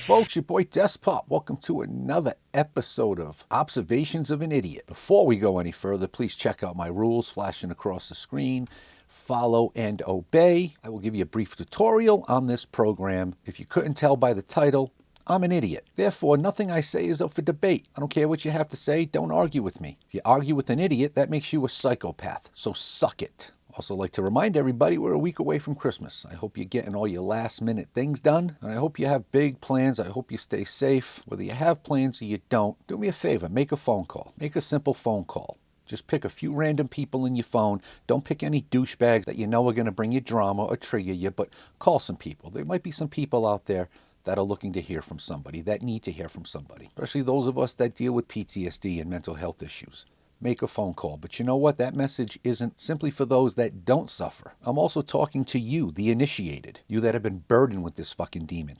Folks, your boy Despot. Welcome to another episode of Observations of an Idiot. Before we go any further, please check out my rules flashing across the screen. Follow and obey. I will give you a brief tutorial on this program. If you couldn't tell by the title, I'm an idiot. Therefore, nothing I say is up for debate. I don't care what you have to say. Don't argue with me. If you argue with an idiot, that makes you a psychopath. So suck it. Also like to remind everybody we're a week away from Christmas. I hope you're getting all your last minute things done, and I hope you have big plans. I hope you stay safe. Whether you have plans or you don't, do me a favor, make a phone call. Make a simple phone call. Just pick a few random people in your phone. Don't pick any douchebags that you know are going to bring you drama or trigger you, but call some people. There might be some people out there that are looking to hear from somebody, that need to hear from somebody, especially those of us that deal with PTSD and mental health issues. Make a phone call. But you know what? That message isn't simply for those that don't suffer. I'm also talking to you, the initiated, you that have been burdened with this fucking demon.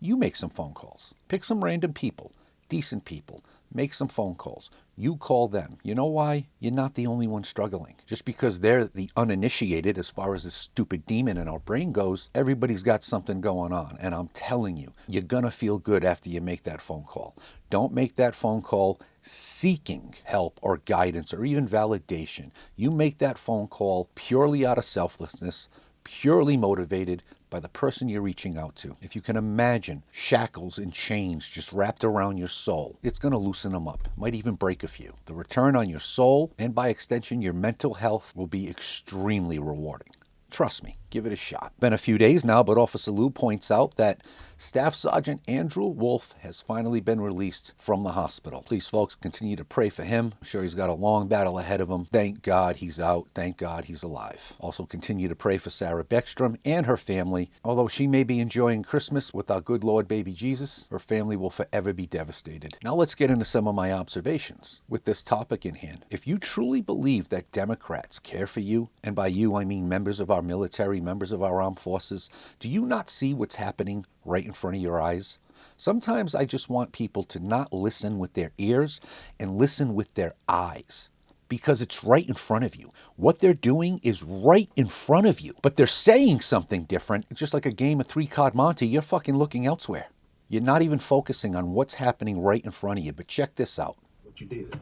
You make some phone calls. Pick some random people, decent people. Make some phone calls. You call them. You know why? You're not the only one struggling. Just because they're the uninitiated as far as this stupid demon in our brain goes, everybody's got something going on. And I'm telling you, you're gonna feel good after you make that phone call. Don't make that phone call seeking help or guidance or even validation. You make that phone call purely out of selflessness, purely motivated by the person you're reaching out to. If you can imagine shackles and chains just wrapped around your soul, it's going to loosen them up. Might even break a few. The return on your soul, and by extension your mental health, will be extremely rewarding. Trust me, give it a shot. Been a few days now, but Officer Lou points out that Staff Sergeant Andrew Wolf has finally been released from the hospital. Please, folks, continue to pray for him. I'm sure he's got a long battle ahead of him. Thank God he's out. Thank God he's alive. Also continue to pray for Sarah Beckstrom and her family. Although she may be enjoying Christmas with our good Lord baby Jesus, her family will forever be devastated. Now let's get into some of my observations with this topic in hand. If you truly believe that Democrats care for you, and by you I mean members of our military, members of our armed forces, do you not see what's happening right in front of your eyes? Sometimes I just want people to not listen with their ears and listen with their eyes, because it's right in front of you. What they're doing is right in front of you, but they're saying something different. It's just like a game of three-card Monte. You're fucking looking elsewhere. You're not even focusing on what's happening right in front of you. But check this out. What you did.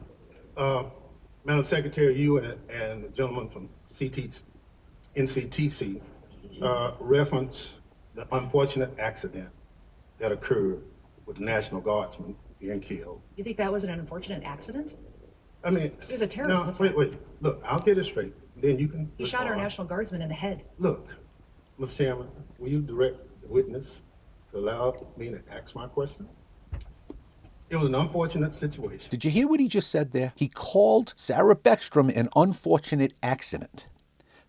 Madam Secretary, you and the gentleman from NCTC reference the unfortunate accident that occurred with the National Guardsman being killed. You think that was an unfortunate accident? I mean, It was a terrorist wait. attack. Look, I'll get it straight. Then you can. He shot our National Guardsman in the head. Look, Mr. Chairman, will you direct the witness to allow me to ask my question? It was an unfortunate situation. Did you hear what he just said there? He called Sarah Beckstrom an unfortunate accident.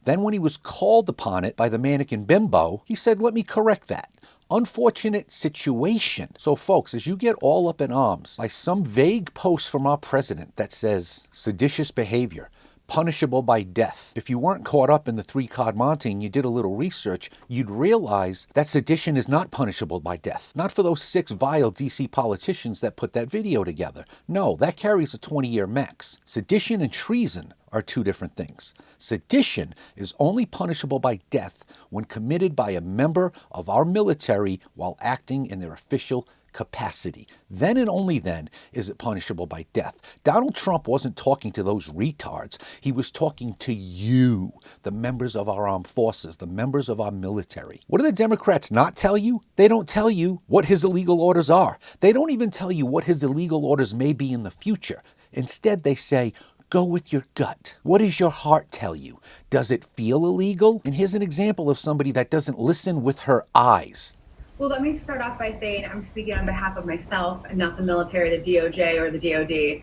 Then when he was called upon it by the mannequin bimbo, he said, let me correct that. Unfortunate situation. So folks, as you get all up in arms by some vague post from our president that says seditious behavior, punishable by death. If you weren't caught up in the three-card Monte and you did a little research, you'd realize that sedition is not punishable by death. Not for those 6 vile DC politicians that put that video together. No, that carries a 20-year max. Sedition and treason are 2 different things. Sedition is only punishable by death when committed by a member of our military while acting in their official capacity. Then and only then is it punishable by death. Donald Trump wasn't talking to those retards. He was talking to you, the members of our armed forces, the members of our military. What do the Democrats not tell you? They don't tell you what his illegal orders are. They don't even tell you what his illegal orders may be in the future. Instead, they say, go with your gut. What does your heart tell you? Does it feel illegal? And here's an example of somebody that doesn't listen with her eyes. Well, let me start off by saying I'm speaking on behalf of myself and not the military, the DOJ, or the DOD.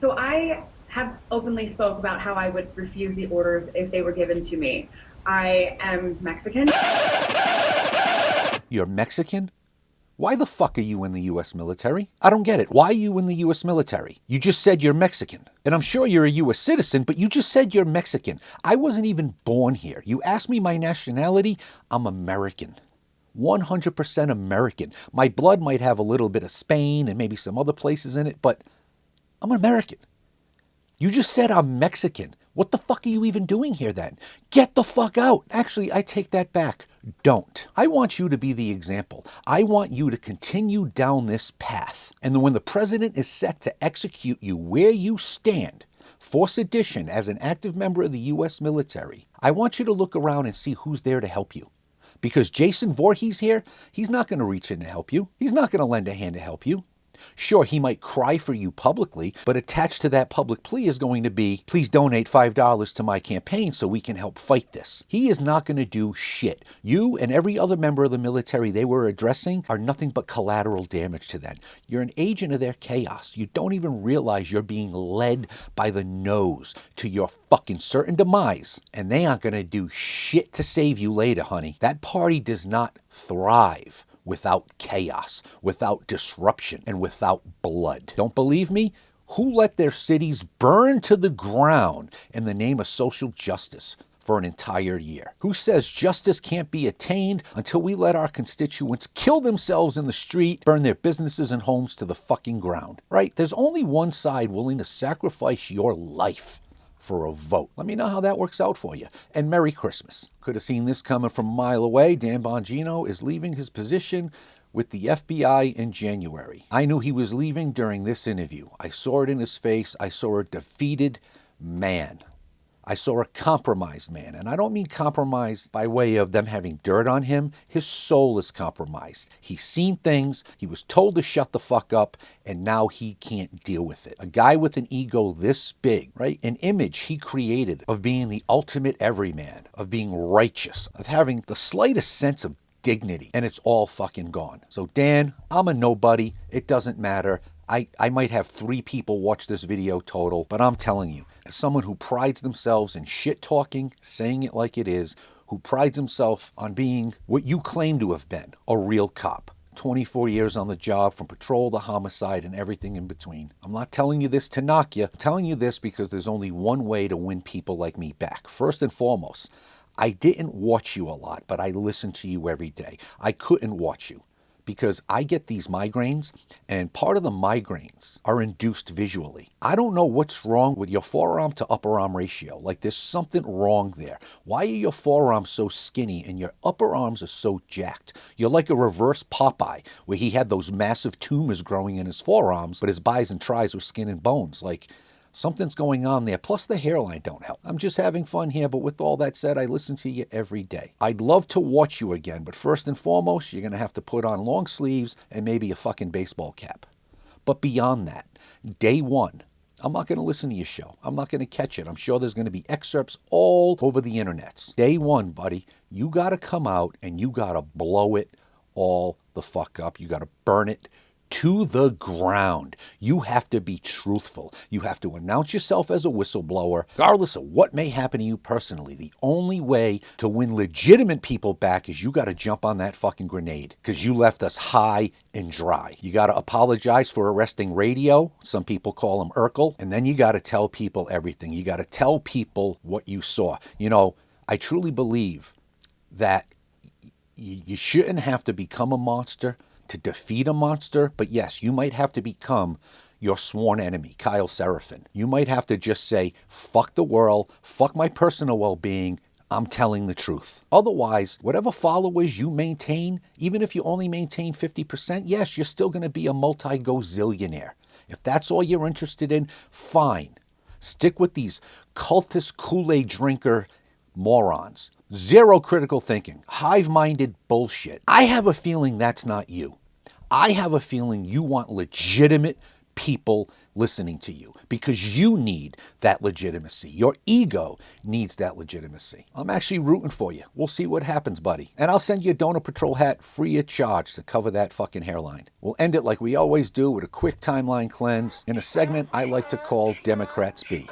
So I have openly spoke about how I would refuse the orders if they were given to me. I am Mexican. You're Mexican? Why the fuck are you in the U.S. military? I don't get it. Why are you in the U.S. military? You just said you're Mexican. And I'm sure you're a U.S. citizen, but you just said you're Mexican. I wasn't even born here. You asked me my nationality, I'm American. 100% American. My blood might have a little bit of Spain and maybe some other places in it, but I'm an American. You just said I'm Mexican. What the fuck are you even doing here then? Get the fuck out. Actually, I take that back. don't. I want you to be the example. I want you to continue down this path. And then when the president is set to execute you where you stand, for sedition as an active member of the U.S. military, I want you to look around and see who's there to help you. Because Jason Voorhees here, he's not going to reach in to help you. He's not going to lend a hand to help you. Sure, he might cry for you publicly, but attached to that public plea is going to be, please donate $5 to my campaign so we can help fight this. He is not going to do shit. You and every other member of the military they were addressing are nothing but collateral damage to that. You're an agent of their chaos. You don't even realize you're being led by the nose to your fucking certain demise, and they aren't going to do shit to save you later, honey. That party does not thrive without chaos, without disruption, and without blood. Don't believe me? Who let their cities burn to the ground in the name of social justice for an entire year? Who says justice can't be attained until we let our constituents kill themselves in the street, burn their businesses and homes to the fucking ground? Right? There's only one side willing to sacrifice your life for a vote. Let me know how that works out for you. And Merry Christmas. Could have seen this coming from a mile away. Dan Bongino is leaving his position with the FBI in January. I knew he was leaving during this interview. I saw it in his face. I saw a defeated man. I saw a compromised man. And I don't mean compromised by way of them having dirt on him. His soul is compromised. He's seen things. He was told to shut the fuck up. And now he can't deal with it. A guy with an ego this big, right? An image he created of being the ultimate everyman, of being righteous, of having the slightest sense of dignity. And it's all fucking gone. So Dan, I'm a nobody. It doesn't matter. I might have 3 people watch this video total, but I'm telling you, as someone who prides themselves in shit talking, saying it like it is, who prides himself on being what you claim to have been, a real cop. 24 years on the job, from patrol to homicide and everything in between. I'm not telling you this to knock you. I'm telling you this because there's only one way to win people like me back. First and foremost, I didn't watch you a lot, but I listened to you every day. I couldn't watch you because I get these migraines, and part of the migraines are induced visually. I don't know what's wrong with your forearm to upper arm ratio. Like there's something wrong there. Why are your forearms so skinny and your upper arms are so jacked? You're like a reverse Popeye, where he had those massive tumors growing in his forearms, but his bis and tris were skin and bones. Like, something's going on there. Plus the hairline don't help. I'm just having fun here, but with all that said, I listen to you every day. I'd love to watch you again, but first and foremost, you're going to have to put on long sleeves and maybe a fucking baseball cap. But beyond that, day one, I'm not going to listen to your show. I'm not going to catch it. I'm sure there's going to be excerpts all over the internets. Day one, buddy, you got to come out and you got to blow it all the fuck up. You got to burn it to the ground. You have to be truthful. You have to announce yourself as a whistleblower, regardless of what may happen to you personally. The only way to win legitimate people back is you got to jump on that fucking grenade because you left us high and dry. You got to apologize for arresting Radio. Some people call him Urkel. And then you got to tell people everything. You got to tell people what you saw. You know, I truly believe that you shouldn't have to become a monster to defeat a monster, but yes, you might have to become your sworn enemy, Kyle Seraphin. You might have to just say, fuck the world, fuck my personal well-being, I'm telling the truth. Otherwise, whatever followers you maintain, even if you only maintain 50%, yes, you're still going to be a multi-gazillionaire. If that's all you're interested in, fine. Stick with these cultist Kool-Aid drinker morons. Zero critical thinking, hive-minded bullshit. I have a feeling that's not you. I have a feeling you want legitimate people listening to you because you need that legitimacy. Your ego needs that legitimacy. I'm actually rooting for you. We'll see what happens, buddy. And I'll send you a Donor Patrol hat free of charge to cover that fucking hairline. We'll end it like we always do with a quick timeline cleanse in a segment I like to call Democrats Be.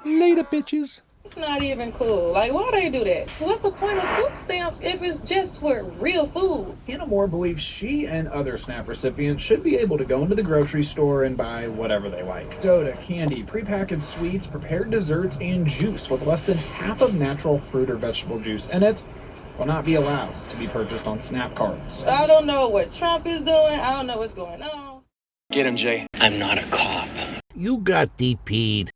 Later, bitches. It's not even cool. Like, why they do that? What's the point of food stamps if it's just for real food? Hannah Moore believes she and other SNAP recipients should be able to go into the grocery store and buy whatever they like. Soda, candy, prepackaged sweets, prepared desserts, and juice with less than half of natural fruit or vegetable juice in it will not be allowed to be purchased on SNAP cards. I don't know what Trump is doing. I don't know what's going on. Get him, Jay. I'm not a cop. You got DP'd.